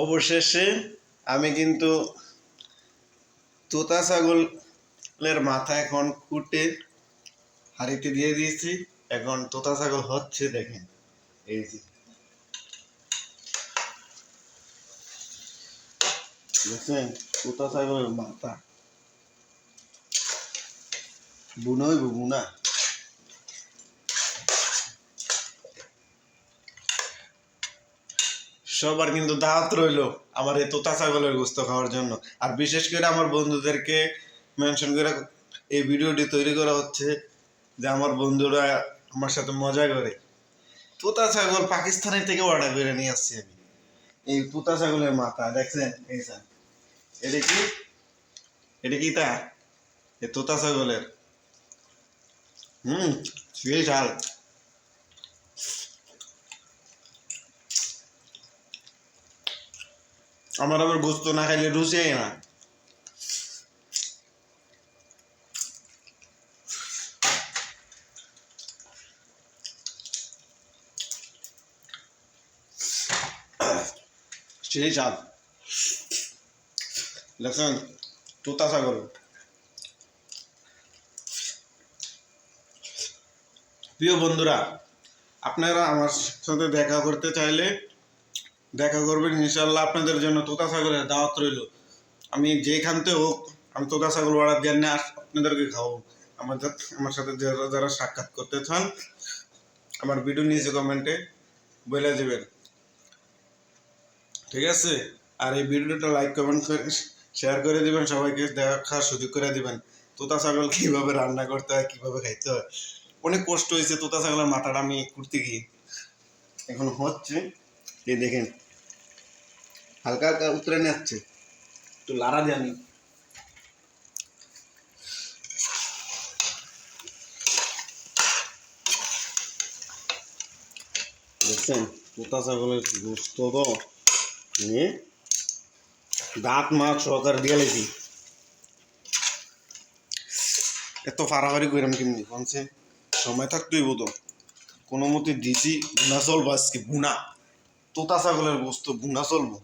অবশেষে আমি কিন্তু তোতা ছাগলের মাথা এখন কুটে হাঁড়িতে দিয়ে দিয়েছি। এখন তোতা ছাগল হচ্ছে, দেখেন এই যে দেখছেন তোতা ছাগলের মাথা বুনা হইব বুনা। সবার কিন্তু দাওয়াত রইল আমার এই তোতা ছাগলের গোস্ত খাওয়ার জন্য। আর বিশেষ করে আমার বন্ধুদেরকে মেনশন করে এই ভিডিওটি তৈরি করা হচ্ছে যে আমার বন্ধুরা আমার সাথে মজা করে। তোতা ছাগল পাকিস্তানের থেকে অর্ডার করে নিয়ে আসছি আমি। এই তোতা ছাগলের মাথা দেখছেন, এই এটা কি, এটা কি তা এই তোতা ছাগলের সেই ঝাল। আমার গোস্ত না খাইলে রুচি না। সেই ঝাল দেখছেন তোতা ছাগল। প্রিয় বন্ধুরা, আপনারা আমার সাথে দেখা করতে চাইলে দেখা করবেন ইনশাল্লাহ। আপনাদের জন্য তোতা ছাগলের দাওয়াত রইল। আমি যেখানতে হোক আমি তোতা ছাগল অর্ডার দিয়ে নিয়ে আপনাদেরকে খাওয়াবো। আমার সাথে যারা যারা সাক্ষাৎ করতে চান আমার ভিডিও নিচে কমেন্টে বলে দেবেন, ঠিক আছে? আর এই ভিডিওটা লাইক কমেন্ট করে শেয়ার করে দিবেন, সবাইকে দেখার সুযোগ করে দিবেন তোতা ছাগল কীভাবে রান্না করতে হয়, কীভাবে খাইতে হয়। অনেক কষ্ট হয়েছে তোতা ছাগলের মাথাটা আমি করতে গিয়ে, এখন হচ্ছে এই দেখেন হালকা হালকা উতরে যাচ্ছে, একটু লাড়া জানি। দেখছেন তোতা ছাগলের গোস্ত তো নিয়ে দাঁত মাছ সহকারে দিয়ে লেছি। এত ফাড়াফাড়ি করলাম কেমনি কনছে, সময় থাকতেই বোধ কোনো মতে দিছি। বুনা চলবো আজকে, বুনা তোতা ছাগলের গোস্ত বুনা চলবো।